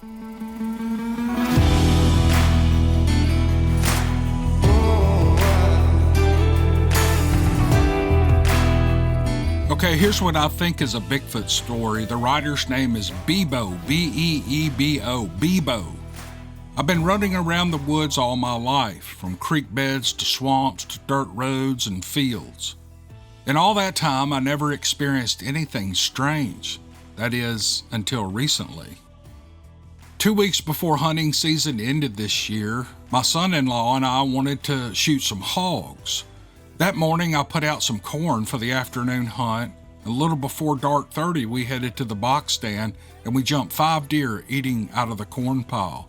Okay, here's what I think is a Bigfoot story. The writer's name is Bebo, B-E-E-B-O, Bebo. I've been running around the woods all my life, from creek beds to swamps to dirt roads and fields. In all that time, I never experienced anything strange. That is, until recently. 2 weeks before hunting season ended this year, my son-in-law and I wanted to shoot some hogs. That morning, I put out some corn for the afternoon hunt. A little before dark 30, we headed to the box stand and we jumped 5 deer eating out of the corn pile.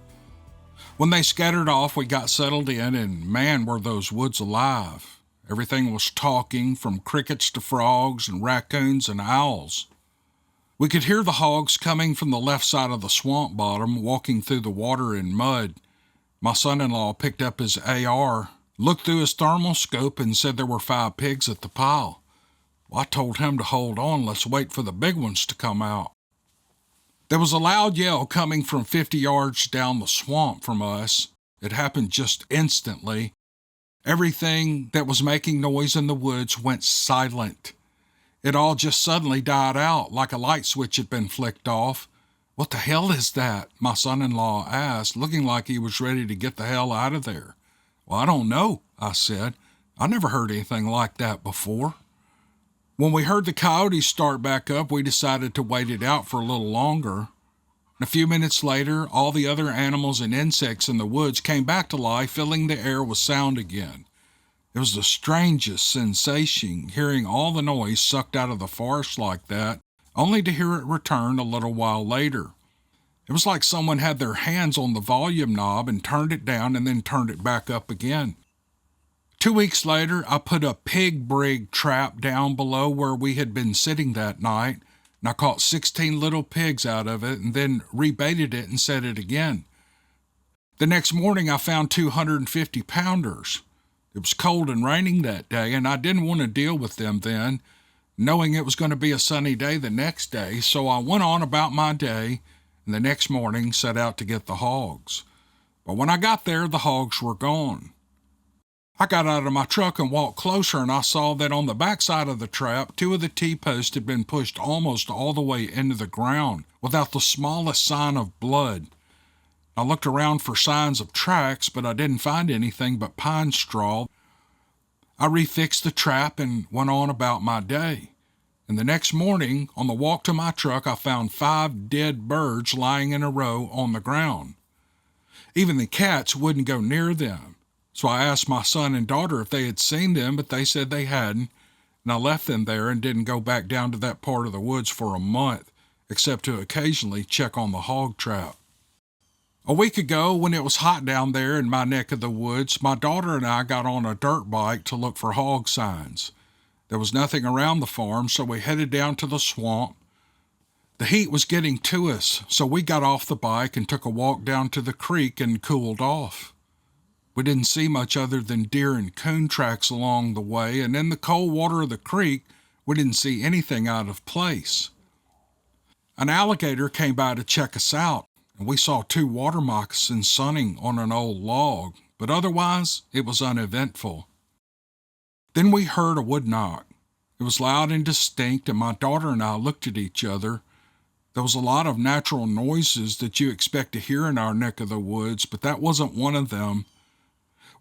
When they scattered off, we got settled in, and man, were those woods alive. Everything was talking, from crickets to frogs and raccoons and owls. We could hear the hogs coming from the left side of the swamp bottom, walking through the water and mud. My son-in-law picked up his AR, looked through his thermal scope, and said there were 5 pigs at the pile. Well, I told him to hold on, let's wait for the big ones to come out. There was a loud yell coming from 50 yards down the swamp from us. It happened just instantly. Everything that was making noise in the woods went silent. It all just suddenly died out, like a light switch had been flicked off. What the hell is that? My son-in-law asked, looking like he was ready to get the hell out of there. Well, I don't know, I said. I never heard anything like that before. When we heard the coyotes start back up, we decided to wait it out for a little longer. A few minutes later, all the other animals and insects in the woods came back to life, filling the air with sound again. It was the strangest sensation, hearing all the noise sucked out of the forest like that, only to hear it return a little while later. It was like someone had their hands on the volume knob and turned it down and then turned it back up again. 2 weeks later, I put a pig brig trap down below where we had been sitting that night, and I caught 16 little pigs out of it and then rebaited it and set it again. The next morning, I found 250-pounders. It was cold and raining that day, and I didn't want to deal with them then, knowing it was going to be a sunny day the next day, so I went on about my day, and the next morning set out to get the hogs. But when I got there, the hogs were gone. I got out of my truck and walked closer, and I saw that on the backside of the trap, 2 of the T-posts had been pushed almost all the way into the ground without the smallest sign of blood. I looked around for signs of tracks, but I didn't find anything but pine straw. I refixed the trap and went on about my day. And the next morning, on the walk to my truck, I found 5 dead birds lying in a row on the ground. Even the cats wouldn't go near them. So I asked my son and daughter if they had seen them, but they said they hadn't, and I left them there and didn't go back down to that part of the woods for a month, except to occasionally check on the hog trap. A week ago, when it was hot down there in my neck of the woods, my daughter and I got on a dirt bike to look for hog signs. There was nothing around the farm, so we headed down to the swamp. The heat was getting to us, so we got off the bike and took a walk down to the creek and cooled off. We didn't see much other than deer and coon tracks along the way, and in the cold water of the creek, we didn't see anything out of place. An alligator came by to check us out, and we saw 2 water moccasins sunning on an old log, but otherwise it was uneventful. Then we heard a wood knock. It was loud and distinct, and my daughter and I looked at each other. There was a lot of natural noises that you expect to hear in our neck of the woods, but that wasn't one of them.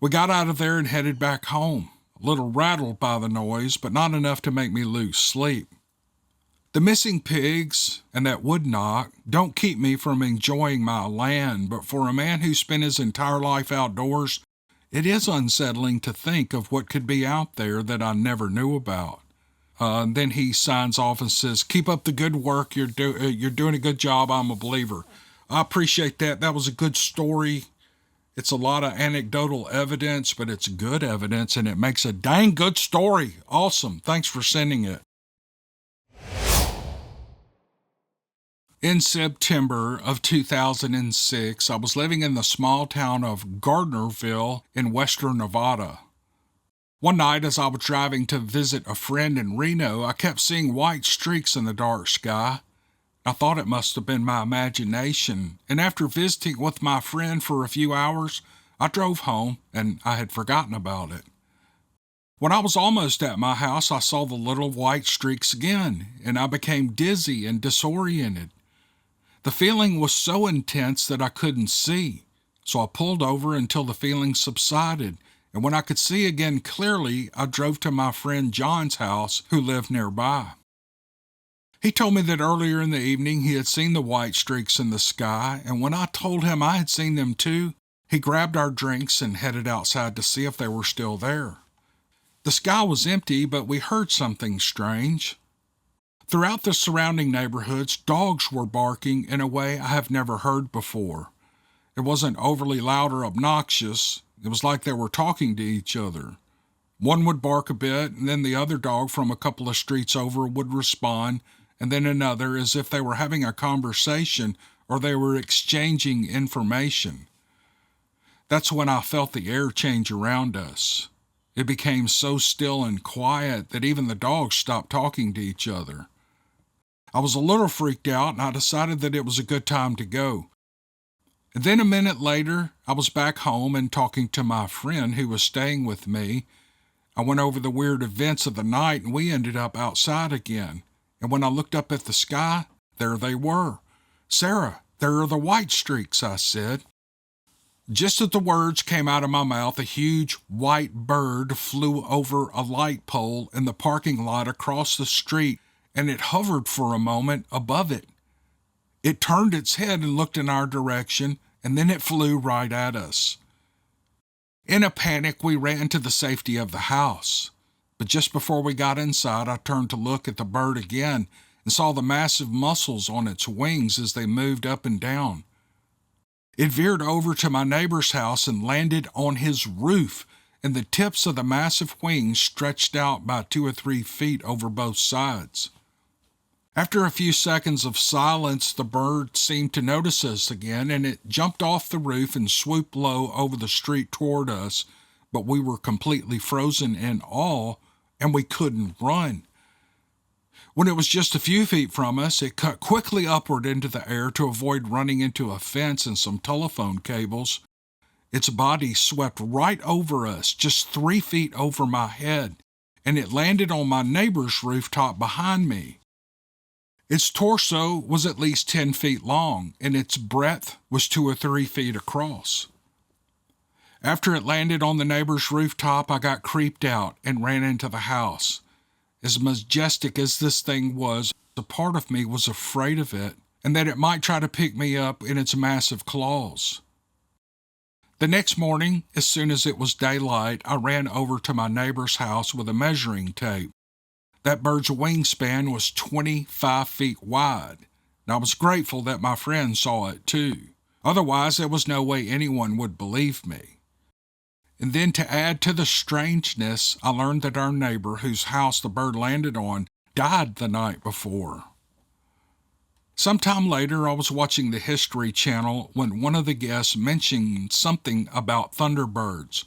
We got out of there and headed back home, a little rattled by the noise, but not enough to make me lose sleep. The missing pigs and that wood knock don't keep me from enjoying my land, but for a man who spent his entire life outdoors, it is unsettling to think of what could be out there that I never knew about. And then he signs off and says, "Keep up the good work. You're doing a good job. I'm a believer." I appreciate that. That was a good story. It's a lot of anecdotal evidence, but it's good evidence, and it makes a dang good story. Awesome. Thanks for sending it. In September of 2006, I was living in the small town of Gardnerville in western Nevada. One night, as I was driving to visit a friend in Reno, I kept seeing white streaks in the dark sky. I thought it must have been my imagination, and after visiting with my friend for a few hours, I drove home and I had forgotten about it. When I was almost at my house, I saw the little white streaks again, and I became dizzy and disoriented. The feeling was so intense that I couldn't see, so I pulled over until the feeling subsided, and when I could see again clearly, I drove to my friend John's house, who lived nearby. He told me that earlier in the evening he had seen the white streaks in the sky, and when I told him I had seen them too, he grabbed our drinks and headed outside to see if they were still there. The sky was empty, but we heard something strange. Throughout the surrounding neighborhoods, dogs were barking in a way I have never heard before. It wasn't overly loud or obnoxious. It was like they were talking to each other. One would bark a bit, and then the other dog from a couple of streets over would respond, and then another, as if they were having a conversation or they were exchanging information. That's when I felt the air change around us. It became so still and quiet that even the dogs stopped talking to each other. I was a little freaked out, and I decided that it was a good time to go. And then a minute later, I was back home and talking to my friend who was staying with me. I went over the weird events of the night, and we ended up outside again. And when I looked up at the sky, there they were. "Sarah, there are the white streaks," I said. Just as the words came out of my mouth, a huge white bird flew over a light pole in the parking lot across the street, and it hovered for a moment above it. It turned its head and looked in our direction, and then it flew right at us. In a panic, we ran to the safety of the house. But just before we got inside, I turned to look at the bird again and saw the massive muscles on its wings as they moved up and down. It veered over to my neighbor's house and landed on his roof, and the tips of the massive wings stretched out by 2 or 3 feet over both sides. After a few seconds of silence, the bird seemed to notice us again, and it jumped off the roof and swooped low over the street toward us, but we were completely frozen in awe, and we couldn't run. When it was just a few feet from us, it cut quickly upward into the air to avoid running into a fence and some telephone cables. Its body swept right over us, just 3 feet over my head, and it landed on my neighbor's rooftop behind me. Its torso was at least 10 feet long, and its breadth was 2 or 3 feet across. After it landed on the neighbor's rooftop, I got creeped out and ran into the house. As majestic as this thing was, a part of me was afraid of it, and that it might try to pick me up in its massive claws. The next morning, as soon as it was daylight, I ran over to my neighbor's house with a measuring tape. That bird's wingspan was 25 feet wide, and I was grateful that my friend saw it too. Otherwise, there was no way anyone would believe me. And then to add to the strangeness, I learned that our neighbor, whose house the bird landed on, died the night before. Sometime later, I was watching the History Channel when one of the guests mentioned something about thunderbirds.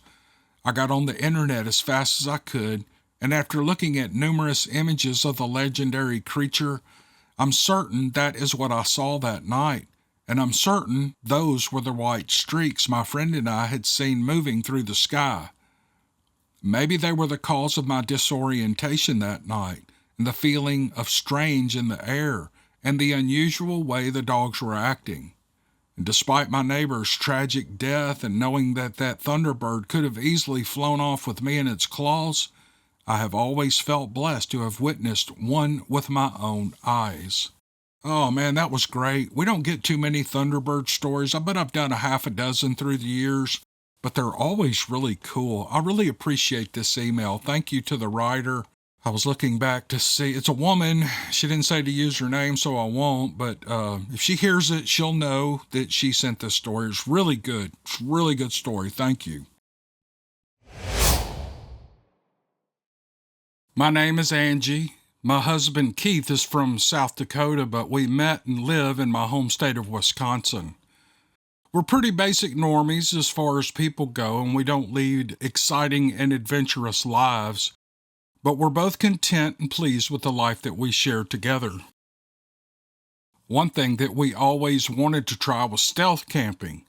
I got on the internet as fast as I could, and after looking at numerous images of the legendary creature, I'm certain that is what I saw that night, and I'm certain those were the white streaks my friend and I had seen moving through the sky. Maybe they were the cause of my disorientation that night, and the feeling of strange in the air, and the unusual way the dogs were acting. And despite my neighbor's tragic death and knowing that that thunderbird could have easily flown off with me in its claws, I have always felt blessed to have witnessed one with my own eyes. Oh man, that was great. We don't get too many Thunderbird stories. I bet I've done a half a dozen through the years, but they're always really cool. I really appreciate this email. Thank you to the writer. I was looking back to see, it's a woman. She didn't say to use her name, so I won't, but if she hears it, she'll know that she sent this story. It's really good. It's a really good story. Thank you. My name is Angie. My husband Keith is from South Dakota, but we met and live in my home state of Wisconsin. We're pretty basic normies as far as people go, and we don't lead exciting and adventurous lives, but we're both content and pleased with the life that we share together. One thing that we always wanted to try was stealth camping.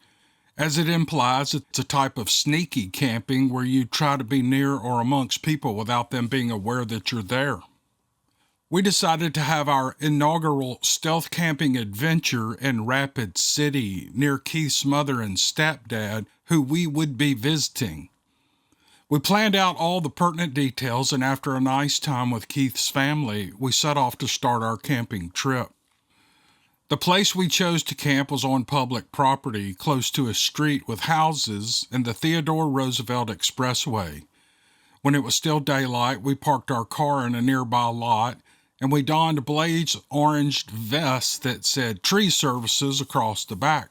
As it implies, it's a type of sneaky camping where you try to be near or amongst people without them being aware that you're there. We decided to have our inaugural stealth camping adventure in Rapid City near Keith's mother and stepdad, who we would be visiting. We planned out all the pertinent details, and after a nice time with Keith's family, we set off to start our camping trip. The place we chose to camp was on public property, close to a street with houses and the Theodore Roosevelt Expressway. When it was still daylight, we parked our car in a nearby lot, and we donned Blade's orange vest that said Tree Services across the back.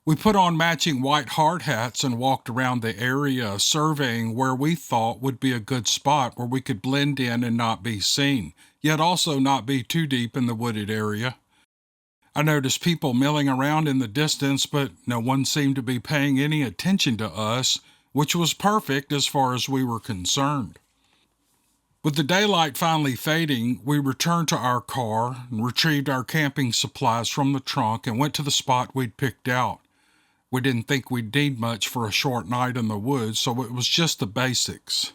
We put on matching white hard hats and walked around the area, surveying where we thought would be a good spot where we could blend in and not be seen, yet also not be too deep in the wooded area. I noticed people milling around in the distance, but no one seemed to be paying any attention to us, which was perfect as far as we were concerned. With the daylight finally fading, we returned to our car and retrieved our camping supplies from the trunk and went to the spot we'd picked out. We didn't think we'd need much for a short night in the woods, so it was just the basics.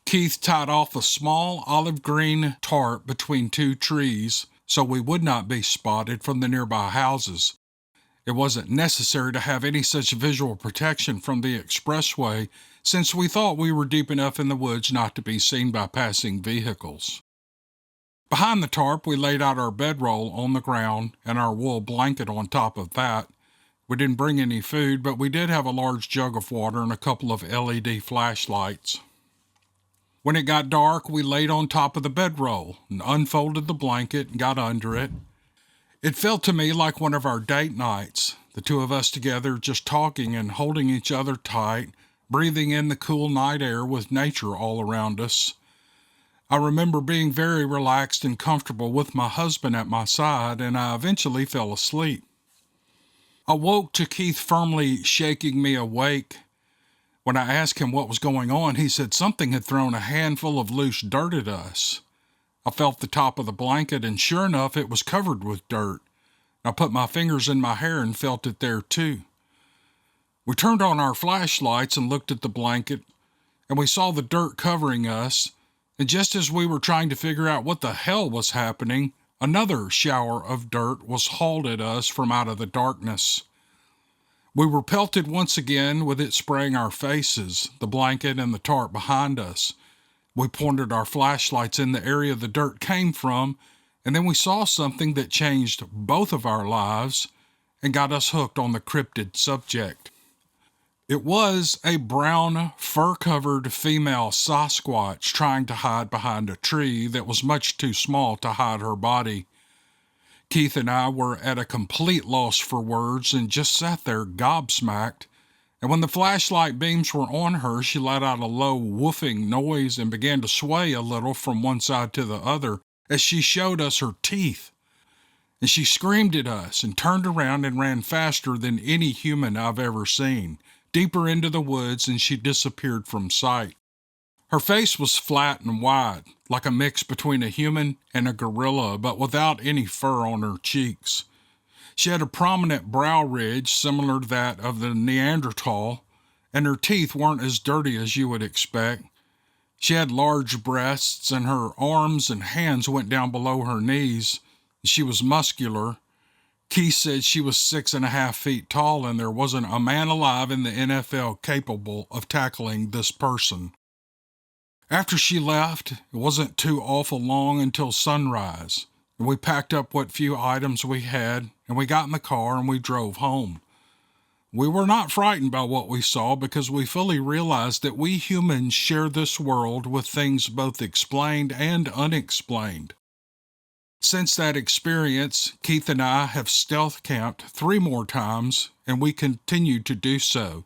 Keith tied off a small olive green tarp between two trees so we would not be spotted from the nearby houses. It wasn't necessary to have any such visual protection from the expressway, since we thought we were deep enough in the woods not to be seen by passing vehicles. Behind the tarp, we laid out our bedroll on the ground and our wool blanket on top of that. We didn't bring any food, but we did have a large jug of water and a couple of LED flashlights. When it got dark, we laid on top of the bedroll and unfolded the blanket and got under it. It felt to me like one of our date nights, the two of us together just talking and holding each other tight, breathing in the cool night air with nature all around us. I remember being very relaxed and comfortable with my husband at my side, and I eventually fell asleep. I woke to Keith firmly shaking me awake. When I asked him what was going on, he said something had thrown a handful of loose dirt at us. I felt the top of the blanket, and sure enough, it was covered with dirt. I put my fingers in my hair and felt it there too. We turned on our flashlights and looked at the blanket, and we saw the dirt covering us, and just as we were trying to figure out what the hell was happening, another shower of dirt was hauled at us from out of the darkness. We were pelted once again with it spraying our faces, the blanket and the tarp behind us. We pointed our flashlights in the area the dirt came from, and then we saw something that changed both of our lives and got us hooked on the cryptid subject. It was a brown, fur-covered female Sasquatch trying to hide behind a tree that was much too small to hide her body. Keith and I were at a complete loss for words and just sat there gobsmacked, and when the flashlight beams were on her, she let out a low woofing noise and began to sway a little from one side to the other as she showed us her teeth. And she screamed at us and turned around and ran faster than any human I've ever seen, deeper into the woods, and she disappeared from sight. Her face was flat and wide, like a mix between a human and a gorilla, but without any fur on her cheeks. She had a prominent brow ridge similar to that of the Neanderthal, and her teeth weren't as dirty as you would expect. She had large breasts, and her arms and hands went down below her knees. She was muscular. Keith said she was 6.5 feet tall, and there wasn't a man alive in the NFL capable of tackling this person. After she left, it wasn't too awful long until sunrise. We packed up what few items we had, and we got in the car and we drove home. We were not frightened by what we saw because we fully realized that we humans share this world with things both explained and unexplained. Since that experience, Keith and I have stealth camped 3 more times, and we continue to do so.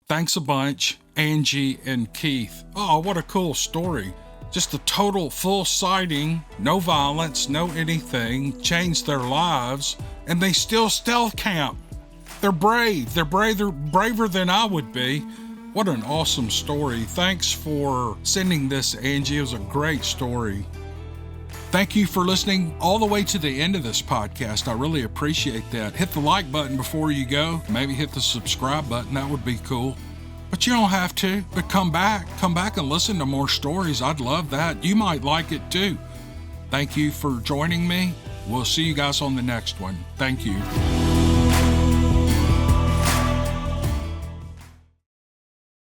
Thanks a bunch, Angie and Keith. Oh, what a cool story. Just a total full sighting, no violence, no anything, changed their lives, and they still stealth camp. They're brave. They're braver than I would be. What an awesome story. Thanks for sending this, Angie. It was a great story. Thank you for listening all the way to the end of this podcast. I really appreciate that. Hit the like button before you go. Maybe hit the subscribe button. That would be cool. But you don't have to. But come back and listen to more stories. I'd love that. You might like it too. Thank you for joining me. We'll see you guys on the next one. Thank you.